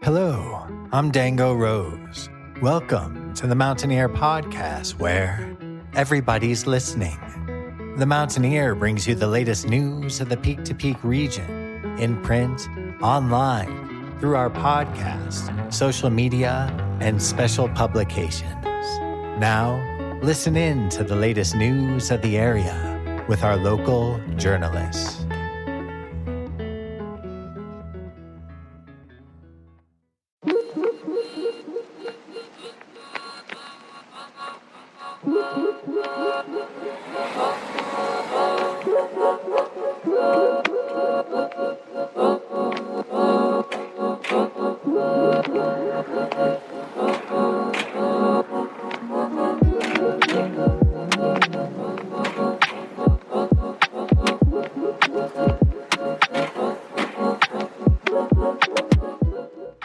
Hello, I'm Dango Rose. Welcome to the Mountaineer Podcast, where everybody's listening. The Mountaineer brings you the latest news of the Peak to Peak region, in print, online, through our podcast, social media, and special publications. Now, listen in to the latest news of the area with our local journalists.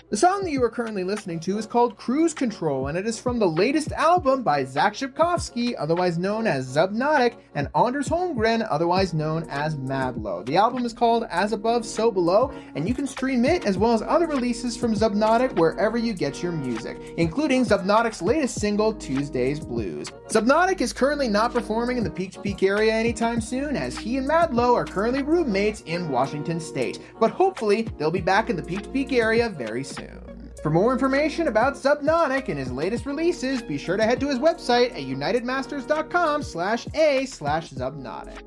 The song that you are currently listening to is called Cruise Control, and it is from the latest album by Zach Shipkovsky, otherwise known as Zubnotic, and Anders Holmgren, otherwise known as Madlow. The album is called As Above, So Below, and you can stream it as well as other releases from Zubnotic wherever you get your music, including Zubnotic's latest single, Tuesday's Blues. Zubnotic is currently not performing in the Peak to Peak area anytime soon, as he and Madlow are currently roommates in Washington State, but hopefully they'll be back in the Peak to Peak area very soon. For more information about Zubnotic and his latest releases, be sure to head to his website at unitedmasters.com/a/Zubnotic.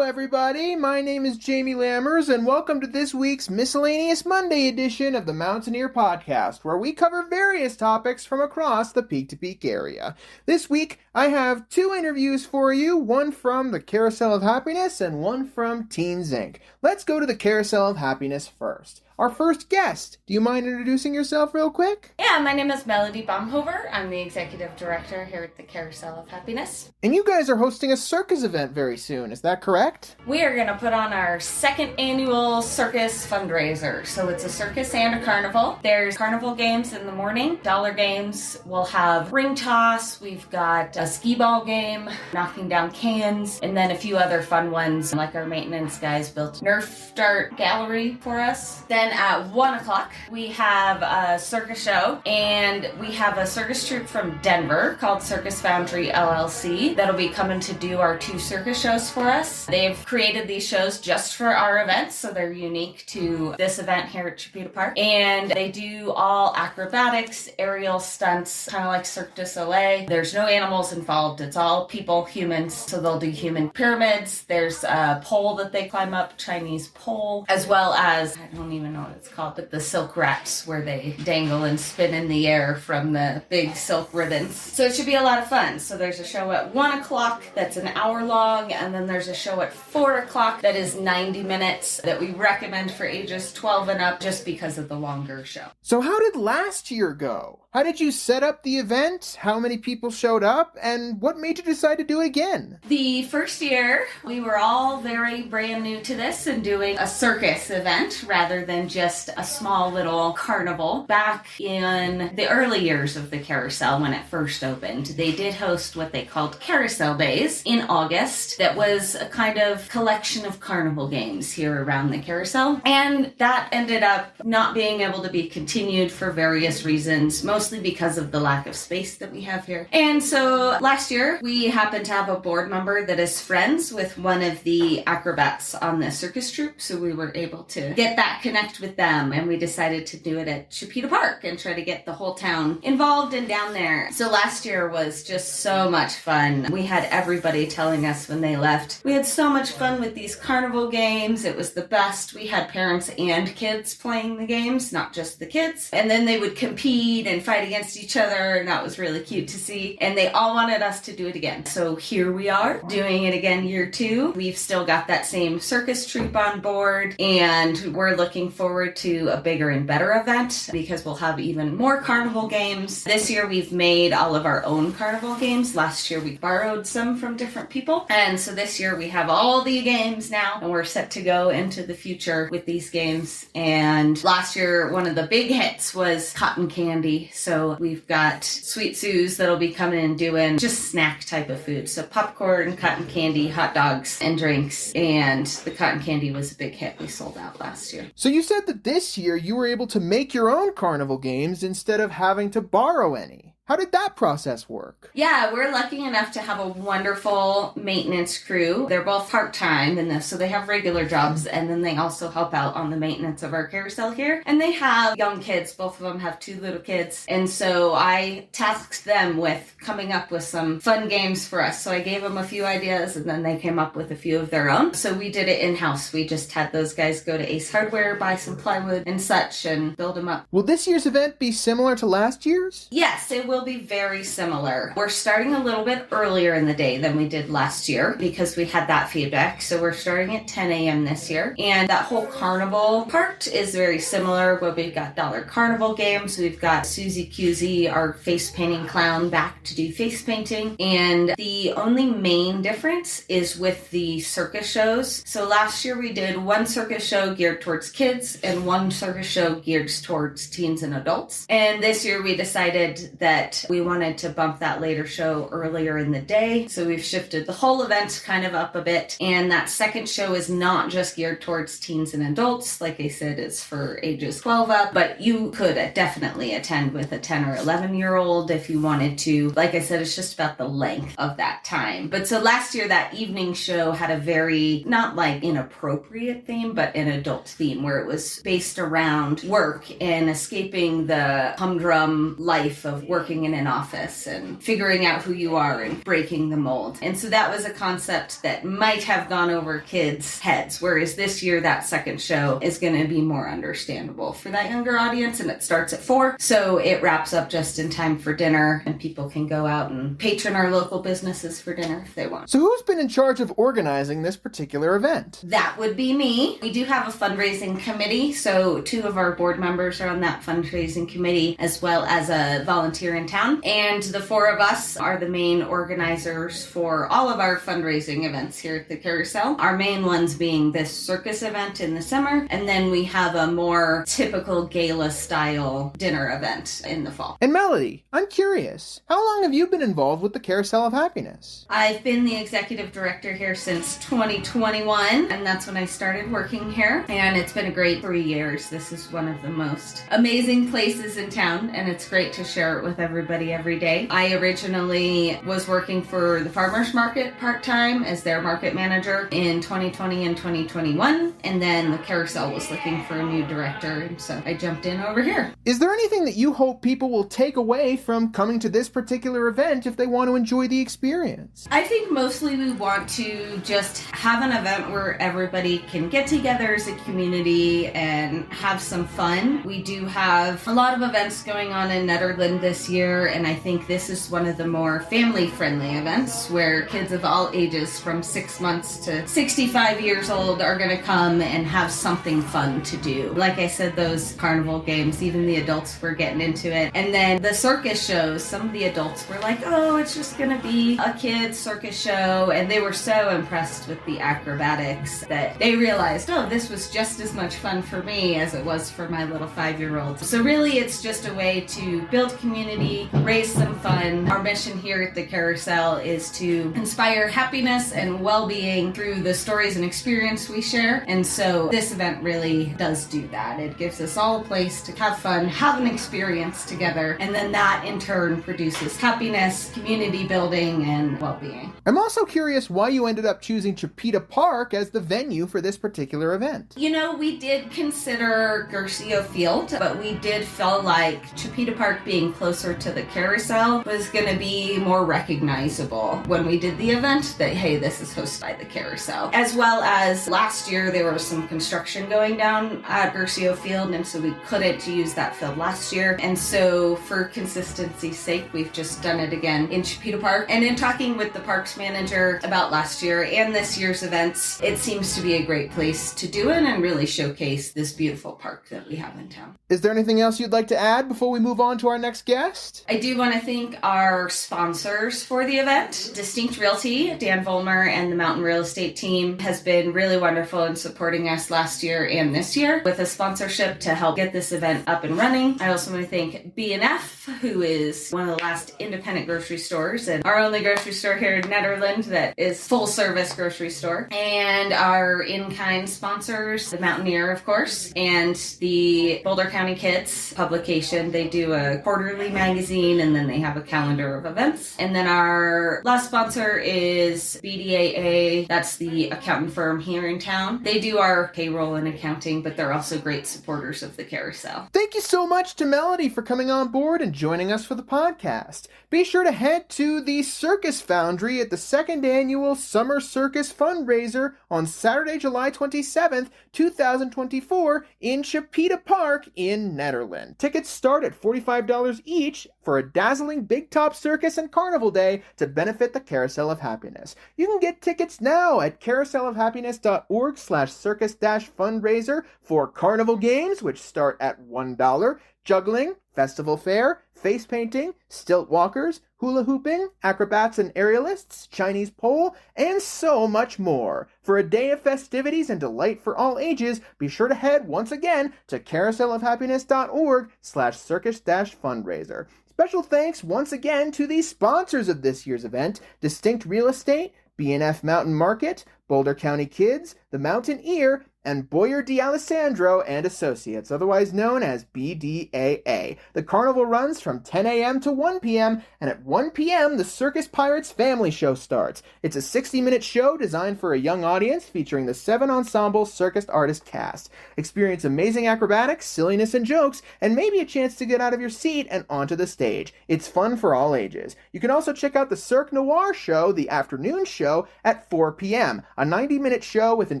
Everybody, my name is Jamie Lammers, and welcome to this week's Miscellaneous Monday edition of the Mountaineer Podcast, where we cover various topics from across the Peak to Peak area. This week, I have two interviews for you, one from the Carousel of Happiness and one from Teens Inc. Let's go to the Carousel of Happiness first. Our first guest, do you mind introducing yourself real quick? Yeah, my name is Melody Baumhover. I'm the executive director here at the Carousel of Happiness. And you guys are hosting a circus event very soon, is that correct? We are going to put on our second annual Circus Fundraiser. So it's a circus and a carnival. There's carnival games in the morning, dollar games. We'll have ring toss. We've got a skee ball game, knocking down cans, and then a few other fun ones, like our maintenance guys built Nerf dart gallery for us. Then at 1 o'clock, we have a circus show, and we have a circus troupe from Denver called Circus Foundry LLC that'll be coming to do our 2 circus shows for us. They've created these shows just for our events, so they're unique to this event here at Chipeta Park. And they do all acrobatics, aerial stunts, kind of like Cirque du Soleil. There's no animals involved. It's all people, humans, so they'll do human pyramids. There's a pole that they climb up, Chinese pole, as well as, I don't even know what it's called, but the silk rats where they dangle and spin in the air from the big silk ribbons. So it should be a lot of fun. So there's a show at 1 o'clock that's an hour long, and then there's a show at 4 o'clock that is 90 minutes that we recommend for ages 12 and up just because of the longer show. So how did last year go? How did you set up the event? How many people showed up? And what made you decide to do it again? The first year, we were all very brand new to this and doing a circus event rather than just a small little carnival. Back in the early years of the Carousel, when it first opened, they did host what they called Carousel Days in August. That was a kind of collection of carnival games here around the Carousel. And that ended up not being able to be continued for various reasons, mostly because of the lack of space that we have here. And so last year, we happened to have a board member that is friends with one of the acrobats on the circus troupe, so we were able to get that connect with them, and we decided to do it at Chipeta Park and try to get the whole town involved and down there. So last year was just so much fun. We had everybody telling us when they left, we had so much fun with these carnival games. It was the best. We had parents and kids playing the games, not just the kids. And then they would compete and fight against each other, and that was really cute to see. And they all wanted us to do it again. So here we are doing it again year 2. We've still got that same circus troupe on board, and we're looking forward to a bigger and better event because we'll have even more carnival games. This year we've made all of our own carnival games. Last year we borrowed some from different people. And so this year we have all the games now and we're set to go into the future with these games. And last year one of the big hits was cotton candy. So we've got Sweet Sue's that'll be coming and doing just snack type of food. So popcorn, cotton candy, hot dogs, and drinks. And the cotton candy was a big hit. We sold out last year. So you said that this year you were able to make your own carnival games instead of having to borrow any. How did that process work? Yeah, we're lucky enough to have a wonderful maintenance crew. They're both part-time in this, so they have regular jobs, and then they also help out on the maintenance of our carousel here. And they have young kids. Both of them have 2 little kids. And so I tasked them with coming up with some fun games for us. So I gave them a few ideas, and then they came up with a few of their own. So we did it in-house. We just had those guys go to Ace Hardware, buy some plywood and such, and build them up. Will this year's event be similar to last year's? Yes, it will be very similar. We're starting a little bit earlier in the day than we did last year because we had that feedback. So we're starting at 10 a.m. this year. And that whole carnival part is very similar. Where we've got dollar carnival games. We've got Susie Cusey, our face painting clown, back to do face painting. And the only main difference is with the circus shows. So last year we did one circus show geared towards kids and one circus show geared towards teens and adults. And this year we decided that we wanted to bump that later show earlier in the day. So we've shifted the whole event kind of up a bit. And that second show is not just geared towards teens and adults. Like I said, it's for ages 12 up, but you could definitely attend with a 10 or 11-year-old if you wanted to. Like I said, it's just about the length of that time. But so last year, that evening show had a very, not like inappropriate theme, but an adult theme where it was based around work and escaping the humdrum life of working in an office and figuring out who you are and breaking the mold. And so that was a concept that might have gone over kids' heads, whereas this year that second show is going to be more understandable for that younger audience, and it starts at 4. So it wraps up just in time for dinner, and people can go out and patron our local businesses for dinner if they want. So who's been in charge of organizing this particular event? That would be me. We do have a fundraising committee, so 2 of our board members are on that fundraising committee, as well as a volunteer in town. And the 4 of us are the main organizers for all of our fundraising events here at the Carousel. Our main ones being this circus event in the summer, and then we have a more typical gala-style dinner event in the fall. And Melody, I'm curious, how long have you been involved with the Carousel of Happiness? I've been the executive director here since 2021, and that's when I started working here, and it's been a great 3 years. This is one of the most amazing places in town, and it's great to share it with everybody every day. I originally was working for the farmers market part-time as their market manager in 2020 and 2021, and then the Carousel was looking for a new director, and so I jumped in over here. Is there anything that you hope people will take away from coming to this particular event if they want to enjoy the experience? I think mostly we want to just have an event where everybody can get together as a community and have some fun. We do have a lot of events going on in Nederland this year, and I think this is one of the more family-friendly events where kids of all ages from 6 months to 65 years old are going to come and have something fun to do. Like I said, those carnival games, even the adults were getting into it. And then the circus shows, some of the adults were like, oh, it's just going to be a kid's circus show. And they were so impressed with the acrobatics that they realized, oh, this was just as much fun for me as it was for my little 5-year-old. So really, it's just a way to build community, raise some fun. Our mission here at the Carousel is to inspire happiness and well-being through the stories and experience we share. And so this event really does do that. It gives us all a place to have fun, have an experience together, and then that in turn produces happiness, community building, and well-being. I'm also curious why you ended up choosing Chipeta Park as the venue for this particular event. You know, we did consider Garcia Field, but we did feel like Chipeta Park being closer to the Carousel was going to be more recognizable when we did the event, that, hey, this is hosted by the Carousel. As well as last year, there was some construction going down at Gercio Field, and so we couldn't use that field last year. And so for consistency's sake, we've just done it again in Chipeta Park. And in talking with the parks manager about last year and this year's events, it seems to be a great place to do it and really showcase this beautiful park that we have in town. Is there anything else you'd like to add before we move on to our next guest? I do want to thank our sponsors for the event. Distinct Realty, Dan Vollmer and the Mountain Real Estate team has been really wonderful in supporting us last year and this year with a sponsorship to help get this event up and running. I also want to thank B&F, who is one of the last independent grocery stores and our only grocery store here in Nederland that is full service grocery store. And our in-kind sponsors, the Mountaineer, of course, and the Boulder County Kids publication. They do a quarterly magazine and then they have a calendar of events. And then our last sponsor is BDAA. That's the accountant firm here in town. They do our payroll and accounting, but they're also great supporters of the Carousel. Thank you so much to Melody for coming on board and joining us for the podcast. Be sure to head to the Circus Foundry at the second annual Summer Circus Fundraiser on Saturday, July 27th, 2024 in Chipeta Park in Nederland. Tickets start at $45 each for a dazzling big top circus and carnival day to benefit the Carousel of Happiness. You can get tickets now at carouselofhappiness.org/circus-fundraiser for carnival games, which start at $1, juggling, festival fair, face painting, stilt walkers, hula hooping, acrobats and aerialists, Chinese pole, and so much more. For a day of festivities and delight for all ages, be sure to head once again to carouselofhappiness.org/circus-fundraiser. Special thanks once again to the sponsors of this year's event: Distinct Real Estate, B&F Mountain Market, Boulder County Kids, The Mountaineer, and Boyer D'Alessandro and Associates, otherwise known as BDAA. The carnival runs from 10 a.m. to 1 p.m., and at 1 p.m., the Circus Pirates Family Show starts. It's a 60-minute show designed for a young audience featuring the 7-ensemble circus artist cast. Experience amazing acrobatics, silliness, and jokes, and maybe a chance to get out of your seat and onto the stage. It's fun for all ages. You can also check out the Cirque Noir show, the afternoon show, at 4 p.m., a 90-minute show with an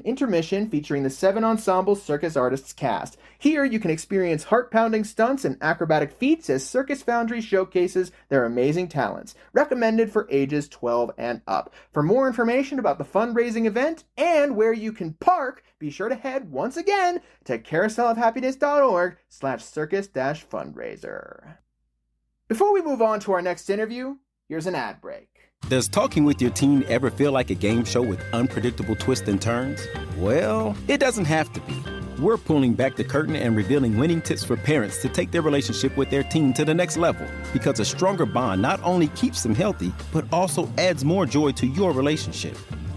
intermission featuring the 7-ensemble circus artists cast. Here you can experience heart-pounding stunts and acrobatic feats as Circus Foundry showcases their amazing talents. Recommended for ages 12 and up. For more information about the fundraising event and where you can park, be sure to head once again to carouselofhappiness.org/circus-fundraiser. Before we move on to our next interview, here's an ad break. Does talking with your teen ever feel like a game show with unpredictable twists and turns? Well, it doesn't have to be. We're pulling back the curtain and revealing winning tips for parents to take their relationship with their teen to the next level. Because a stronger bond not only keeps them healthy, but also adds more joy to your relationship.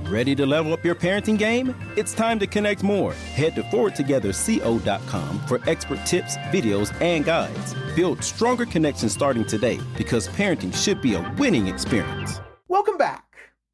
Ready to level up your parenting game? It's time to connect more. Head to forwardtogetherco.com for expert tips, videos, and guides. Build stronger connections starting today, because parenting should be a winning experience. Welcome back.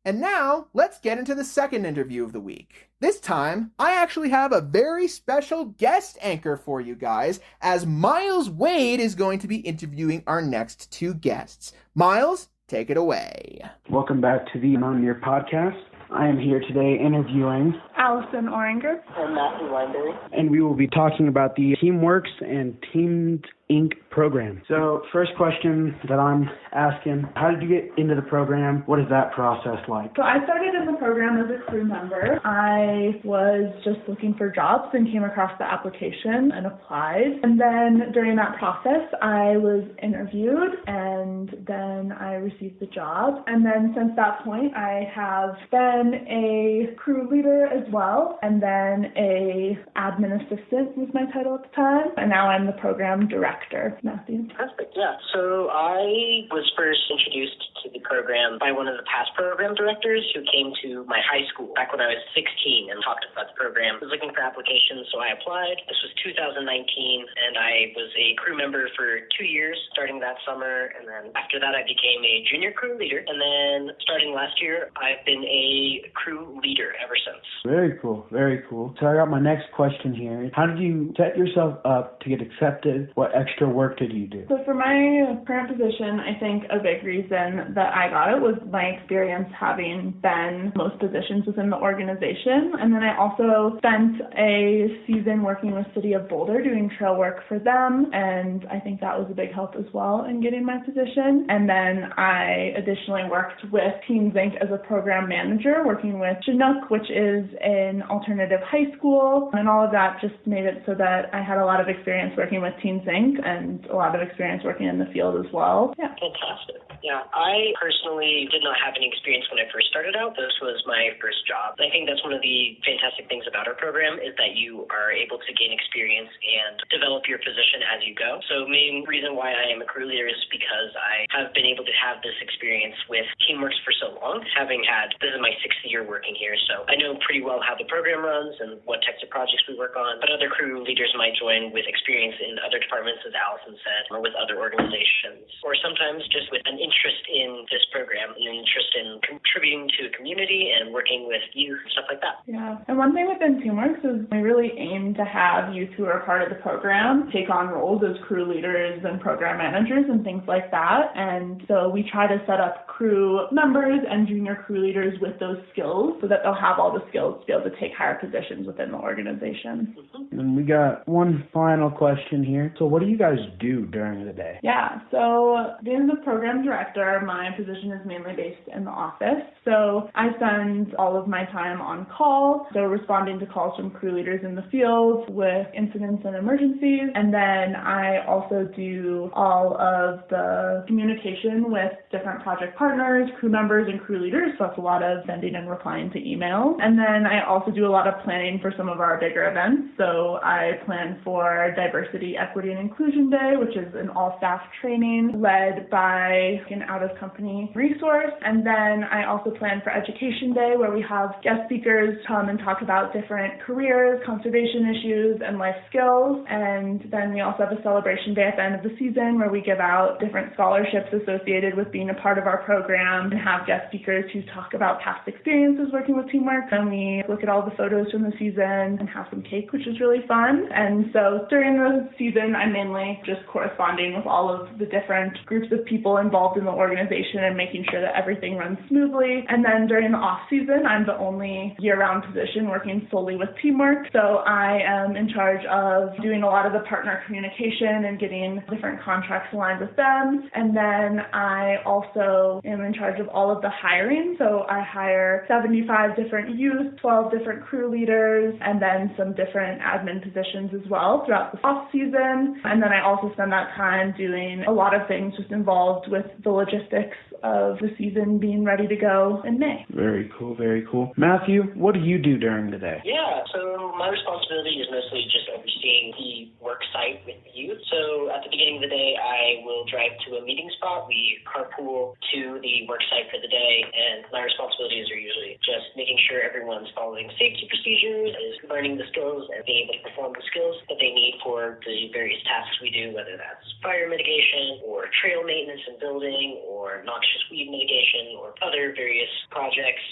And now, let's get into the second interview of the week. This time, I actually have a very special guest anchor for you guys, as Miles Wade is going to be interviewing our next two guests. Miles, take it away. Welcome back to the Mountaineer Podcast. I am here today interviewing Allison Oringer and Matthew Weinberry. And we will be talking about the TeamWorks and Teamed Inc. program. So first question that I'm asking, how did you get into the program? What is that process like? So I started in the program as a crew member. I was just looking for jobs and came across the application and applied. And then during that process, I was interviewed and then I received the job. And then since that point, I have been a crew leader as well. And then a admin assistant was my title at the time. And now I'm the program director. Matthew. Perfect, yeah. So I was first introduced to the program by one of the past program directors who came to my high school back when I was 16 and talked about the program. I was looking for applications, so I applied. This was 2019, and I was a crew member for 2 years, starting that summer, and then after that I became a junior crew leader, and then starting last year, I've been a crew leader ever since. Very cool, very cool. So I got my next question here. How did you set yourself up to get accepted? What extra work did you do? So for my current position, I think a big reason that I got it was my experience having been most positions within the organization. And then I also spent a season working with City of Boulder doing trail work for them. And I think that was a big help as well in getting my position. And then I additionally worked with Teens Inc. as a program manager, working with Chinook, which is an alternative high school. And all of that just made it so that I had a lot of experience working with Teens Inc. and a lot of experience working in the field as well. Yeah. Fantastic. Yeah, I personally did not have any experience when I first started out. This was my first job. I think that's one of the fantastic things about our program is that you are able to gain experience and develop your position as you go. So main reason why I am a crew leader is because I have been able to have this experience with Teamworks for so long, this is my 6th year working here, so I know pretty well how the program runs and what types of projects we work on, but other crew leaders might join with experience in other departments, as Allison said, or with other organizations, or sometimes just with an interest in this program, an interest in contributing to a community and working with youth and stuff like that. Yeah, and one thing within Teamworks is we really aim to have youth who are part of the program take on roles as crew leaders and program managers and things like that, and so we try to set up crew members and junior crew leaders with those skills so that they'll have all the skills to be able to take higher positions within the organization. And we got one final question here. So what do you guys do during the day? Yeah, so being the program director, my position is mainly based in the office. So I spend all of my time on call, so responding to calls from crew leaders in the field with incidents and emergencies. And then I also do all of the communication with different project partners, crew members, and crew leaders. So that's a lot of sending and replying to emails. And then I also do a lot of planning for some of our bigger events. So I plan for Diversity, Equity, and Inclusion Day, which is an all-staff training led by an out-of-company resource. And then I also plan for Education Day, where we have guest speakers come and talk about different careers, conservation issues, and life skills. And then we also have a celebration day at the end of the season where we give out different scholarships associated with being a part of our program and have guest speakers who talk about past experiences working with Teamworks. And we look at all the photos from the season and have some cake, which is really fun. And so during the season, I'm mainly just corresponding with all of the different groups of people involved in the organization and making sure that everything runs smoothly. And then during the off season, I'm the only year-round position working solely with Teamworks. So I am in charge of doing a lot of the partner communication and getting different contracts aligned with them. And then I also am in charge of all of the hiring. So I hire 75 different youth, 12 different crew leaders, and then some different admin positions as well throughout the off season. And then I also spend that time doing a lot of things just involved with the logistics of the season being ready to go in May. Very cool, very cool. Matthew, what do you do during the day? Yeah, so my responsibility is mostly just overseeing the work site with the youth. So at the beginning of the day, I will drive to a meeting spot. We carpool to the work site for the day, and my responsibilities are usually just making sure everyone's following safety procedures, is learning the skills and being able to perform the skills that they need for the various tasks we do, whether that's fire mitigation or trail maintenance and building or noxious weed mitigation or other various projects.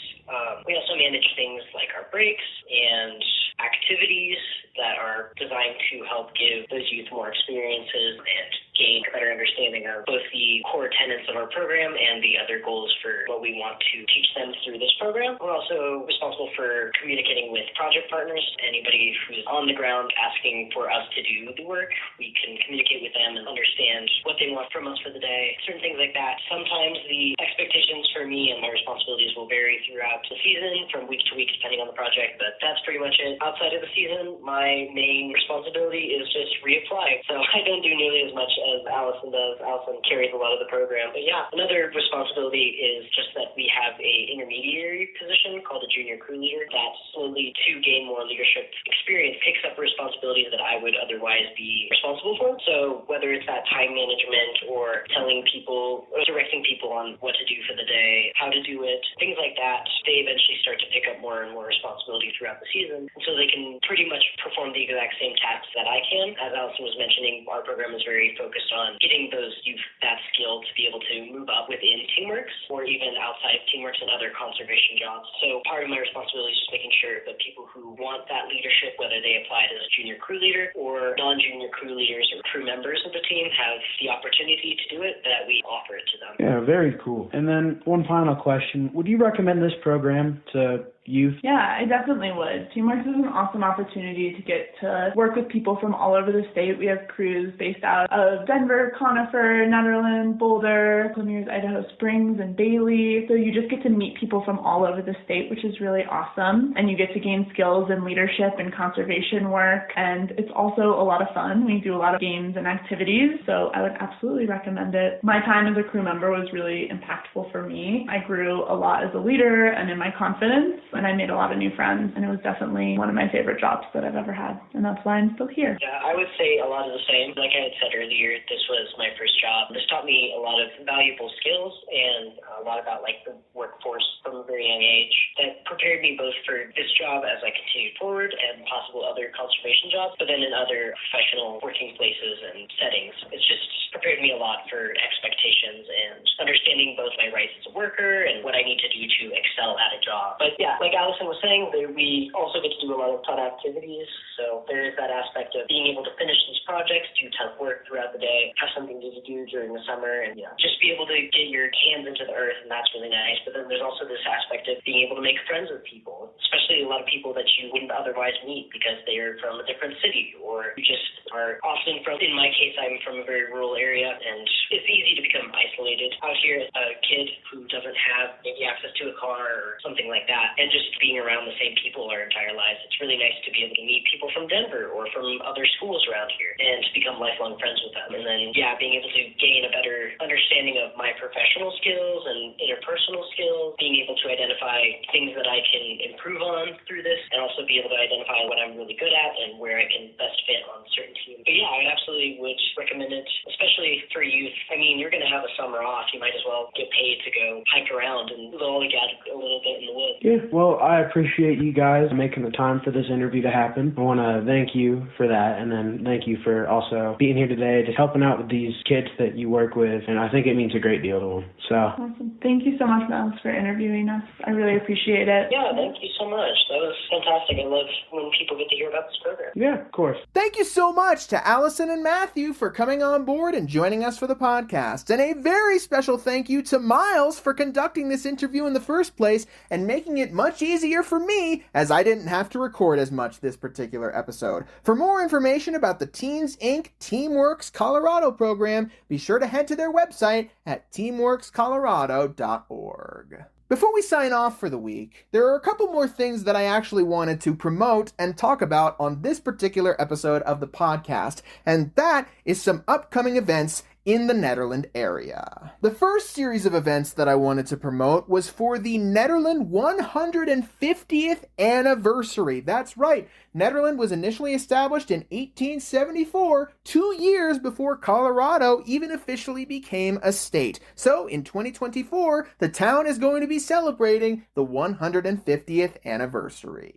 We also manage things like our breaks and activities that are designed to help give those youth more experiences and gain a better understanding of both the core tenets of our program and the other goals for what we want to teach them through this program. We're also responsible for communicating with project partners. Anybody who's on the ground asking for us to do the work, we can communicate with them and understand what they want from us for the day, certain things like that. Sometimes the expectations for me and my responsibilities will vary throughout the season from week to week depending on the project, but that's pretty much it. Outside of the season, my main responsibility is just reapply. So I don't do nearly as much as Allison does. Allison carries a lot of the program. But yeah, another responsibility is just that we have a intermediary position called a junior crew leader. That's slowly to gain more leadership experience experience picks up responsibilities that I would otherwise be responsible for. So whether it's that time management or telling people, or directing people on what to do for the day, how to do it, things like that, they eventually start to pick up more and more responsibility throughout the season. And so they can pretty much perform the exact same tasks that I can. As Allison was mentioning, our program is very focused on getting those youth that skill to be able to move up within Teamworks or even outside Teamworks and other conservation jobs. So part of my responsibility is just making sure that people who want that leadership, whether they applied as a junior crew leader or non-junior crew leaders or crew members of the team, have the opportunity to do it, that we offer it to them. Yeah, very cool. And then one final question. Would you recommend this program to youth? Yeah, I definitely would. Teamworks is an awesome opportunity to get to work with people from all over the state. We have crews based out of Denver, Conifer, Nederland, Boulder, Premier's Idaho Springs, and Bailey. So you just get to meet people from all over the state, which is really awesome. And you get to gain skills in leadership and conservation work. And it's also a lot of fun. We do a lot of games and activities. So I would absolutely recommend it. My time as a crew member was really impactful for me. I grew a lot as a leader and in my confidence. And I made a lot of new friends, and it was definitely one of my favorite jobs that I've ever had, and that's why I'm still here. Yeah, I would say a lot of the same. Like I had said earlier, this was my first job. This taught me a lot of valuable skills and a lot about the workforce from a very young age that prepared me both for this job as I continued forward and possible other conservation jobs, but then in other professional working places and settings. It's just prepared me a lot for expectations and understanding both my rights as a worker and what I need to do to excel at a job. But yeah, like Allison was saying, we also get to do a lot of fun activities. So there is that aspect of being able to finish these projects, do tough work throughout the day, have something to do during the summer, and just be able to get your hands into the earth, and that's really nice. But then there's also this aspect of being able to make friends with people, especially a lot of people that you wouldn't otherwise meet because they are from a different city, or you just are often from, in my case, I'm from a very rural area, and it's easy to become isolated. Out here, a kid who doesn't have maybe access to a car or something like that, and just being around the same people our entire lives, it's really nice to be able to meet people from Denver or from other schools around here and to become lifelong friends with them. And then, being able to gain a better understanding of my professional skills and interpersonal skills, being able to identify things that I can improve on through this, and also be able to identify what I'm really good at and where I can best fit on certain teams. But I absolutely would recommend it, especially for youth. I mean, you're going to have a summer off. You might as well get paid to go hike around and lollygag a little bit in the woods. Yeah, well, I appreciate you guys making the time for this interview to happen. I want to thank you for that, and then thank you for also being here today, just helping out with these kids that you work with, and I think it means a great deal to them. So awesome. Thank you so much, Miles, for interviewing us. I really appreciate it. Yeah, thank you so much. That was fantastic. I love when people get to hear about this program. Yeah, of course. Thank you so much to Allison and Matthew for coming on board and joining us for the podcast. And a very special thank you to Miles for conducting this interview in the first place and making it much easier for me, as I didn't have to record as much this particular episode. For more information about the Teens Inc. Teamworks Colorado program, be sure to head to their website at teamworkscolorado.org. Before we sign off for the week, there are a couple more things that I actually wanted to promote and talk about on this particular episode of the podcast, and that is some upcoming events in the Nederland area. The first series of events that I wanted to promote was for the Nederland 150th anniversary. That's right, Nederland was initially established in 1874, 2 years before Colorado even officially became a state. So in 2024, the town is going to be celebrating the 150th anniversary.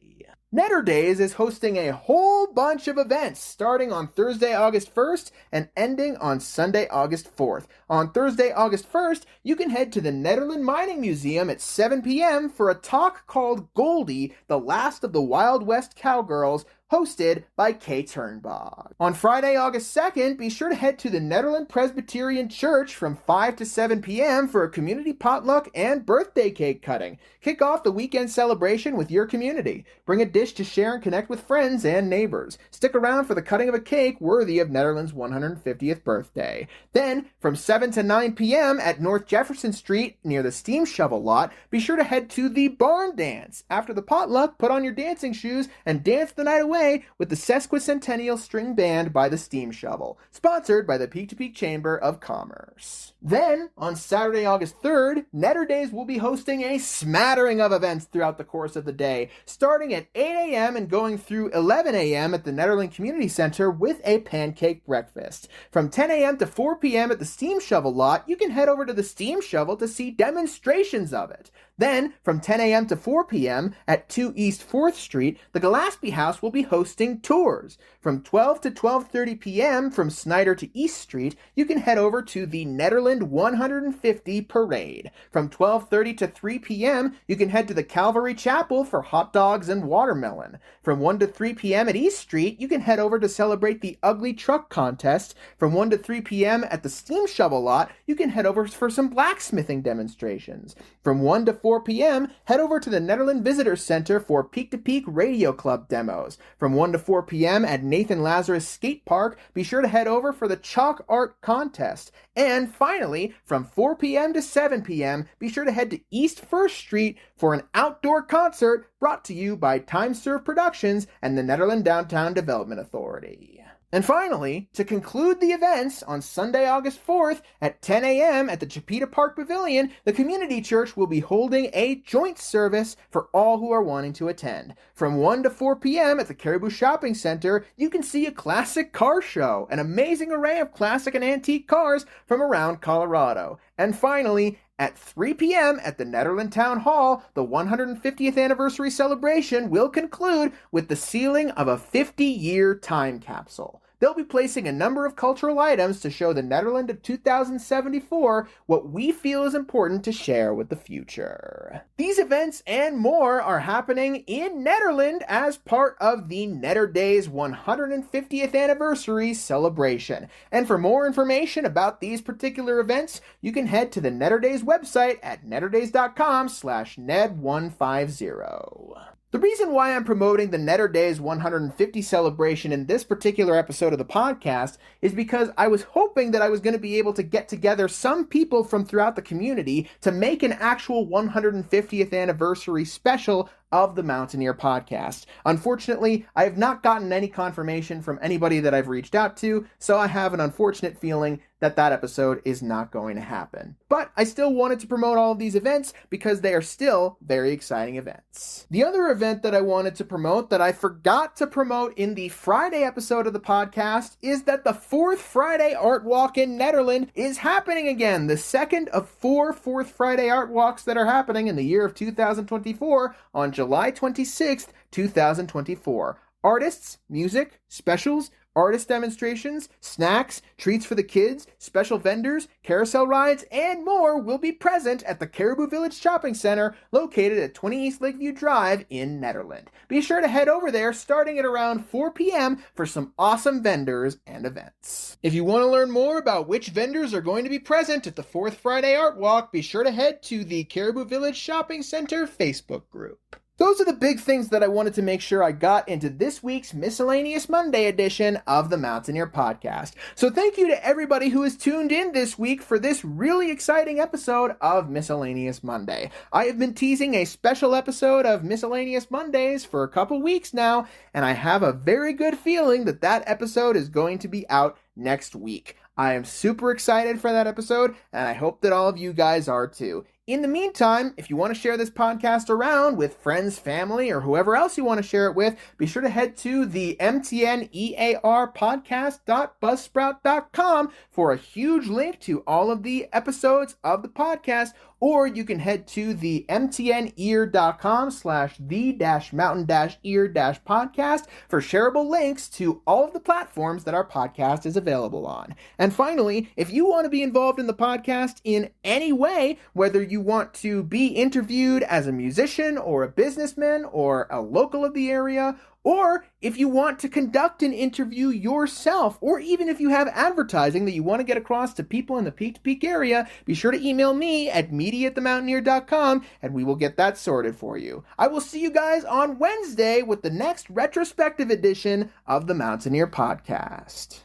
Nederdays is hosting a whole bunch of events starting on Thursday, August 1st and ending on Sunday, August 4th. On Thursday, August 1st, you can head to the Nederland Mining Museum at 7 p.m. for a talk called Goldie, the Last of the Wild West Cowgirls, hosted by Kay Turnbog. On Friday, August 2nd, be sure to head to the Nederland Presbyterian Church from 5 to 7 p.m. for a community potluck and birthday cake cutting. Kick off the weekend celebration with your community. Bring a dish to share and connect with friends and neighbors. Stick around for the cutting of a cake worthy of Nederland's 150th birthday. Then, from 7 to 9 p.m. at North Jefferson Street near the Steam Shovel lot, be sure to head to the Barn Dance. After the potluck, put on your dancing shoes and dance the night away play with the Sesquicentennial String Band by the Steam Shovel, sponsored by the Peak to Peak Chamber of Commerce. Then, on Saturday, August 3rd, Nederdays will be hosting a smattering of events throughout the course of the day, starting at 8 a.m. and going through 11 a.m. at the Nederland Community Center with a pancake breakfast. From 10 a.m. to 4 p.m. at the Steam Shovel lot, you can head over to the Steam Shovel to see demonstrations of it. Then, from 10 a.m. to 4 p.m. at 2 East 4th Street, the Gillespie House will be hosting tours. From 12 to 12:30 p.m. from Snyder to East Street, you can head over to the Nederland 150 Parade. From 12:30 to 3 p.m., you can head to the Calvary Chapel for hot dogs and watermelon. From 1 to 3 p.m. at East Street, you can head over to celebrate the Ugly Truck Contest. From 1 to 3 p.m. at the Steam Shovel lot, you can head over for some blacksmithing demonstrations. From 1 to 4 p.m., head over to the Nederland Visitor Center for Peak to Peak Radio Club demos. From 1 to 4 p.m. at Nathan Lazarus Skate Park, be sure to head over for the Chalk Art Contest. And finally, from 4 p.m. to 7 p.m., be sure to head to East 1st Street for an outdoor concert brought to you by Time Serve Productions and the Nederland Downtown Development Authority. And finally, to conclude the events, on Sunday, August 4th at 10 a.m. at the Chipeta Park Pavilion, the Community Church will be holding a joint service for all who are wanting to attend. From 1 to 4 p.m. at the Caribou Shopping Center, you can see a classic car show, an amazing array of classic and antique cars from around Colorado. And finally, at 3 p.m. at the Nederland Town Hall, the 150th anniversary celebration will conclude with the sealing of a 50-year time capsule. They'll be placing a number of cultural items to show the Nederland of 2074 what we feel is important to share with the future. These events and more are happening in Nederland as part of the Nederdays 150th anniversary celebration. And for more information about these particular events, you can head to the Nederdays website at nederdays.com/ned150. The reason why I'm promoting the Nederdays 150 celebration in this particular episode of the podcast is because I was hoping that I was going to be able to get together some people from throughout the community to make an actual 150th anniversary special of the Mountaineer podcast. Unfortunately, I have not gotten any confirmation from anybody that I've reached out to, so I have an unfortunate feeling that that episode is not going to happen. But I still wanted to promote all of these events because they are still very exciting events. The other event that I wanted to promote that I forgot to promote in the Friday episode of the podcast is that the 4th Friday Art Walk in Nederland is happening again. The second of 4 4th Friday Art Walks that are happening in the year of 2024 on July 26th, 2024. Artists, music, specials, artist demonstrations, snacks, treats for the kids, special vendors, carousel rides, and more will be present at the Caribou Village Shopping Center located at 20 East Lakeview Drive in Nederland. Be sure to head over there starting at around 4 p.m. for some awesome vendors and events. If you want to learn more about which vendors are going to be present at the 4th Friday Art Walk, be sure to head to the Caribou Village Shopping Center Facebook group. Those are the big things that I wanted to make sure I got into this week's Miscellaneous Monday edition of the Mountaineer Podcast. So thank you to everybody who has tuned in this week for this really exciting episode of Miscellaneous Monday. I have been teasing a special episode of Miscellaneous Mondays for a couple weeks now, and I have a very good feeling that that episode is going to be out next week. I am super excited for that episode, and I hope that all of you guys are too. In the meantime, if you want to share this podcast around with friends, family, or whoever else you want to share it with, be sure to head to the mtnearpodcast.buzzsprout.com for a huge link to all of the episodes of the podcast, or you can head to the mtnear.com/the-mountain-ear-podcast for shareable links to all of the platforms that our podcast is available on. And finally, if you want to be involved in the podcast in any way, whether you want to be interviewed as a musician or a businessman or a local of the area, or if you want to conduct an interview yourself, or even if you have advertising that you want to get across to people in the Peak to Peak area, be sure to email me at media@themountaineer.com and we will get that sorted for you. I will see you guys on Wednesday with the next retrospective edition of the Mountaineer Podcast.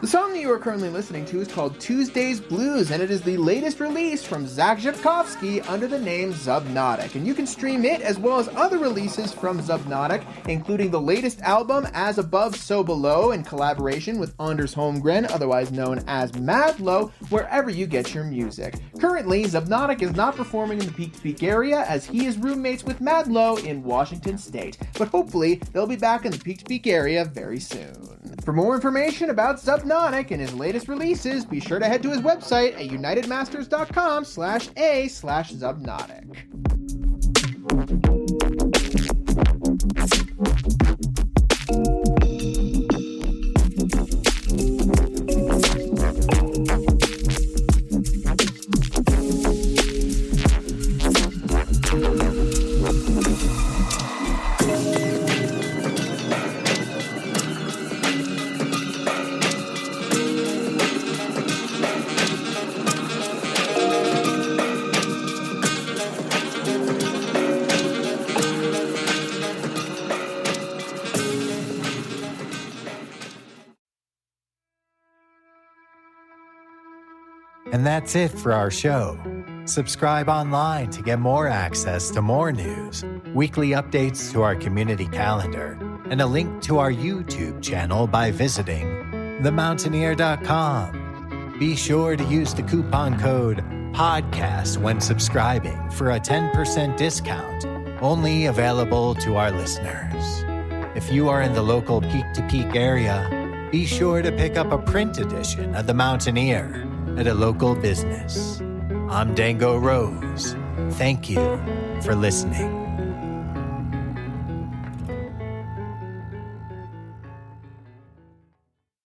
The song that you are currently listening to is called Tuesday's Blues, and it is the latest release from Zach Zhivkovsky under the name Zubnautic. And you can stream it as well as other releases from Zubnautic, including the latest album, As Above, So Below, in collaboration with Anders Holmgren, otherwise known as Madlow, wherever you get your music. Currently, Zubnautic is not performing in the Peak to Peak area as he is roommates with Madlow in Washington State, but hopefully they'll be back in the Peak to Peak area very soon. For more information about Zubnautic and his latest releases, be sure to head to his website at unitedmasters.com/a/Zubnautic. And that's it for our show. Subscribe online to get more access to more news, weekly updates to our community calendar, and a link to our YouTube channel by visiting themountaineer.com. Be sure to use the coupon code PODCAST when subscribing for a 10% discount, only available to our listeners. If you are in the local Peak to Peak area, be sure to pick up a print edition of The Mountaineer at a local business. I'm Dango Rose. Thank you for listening.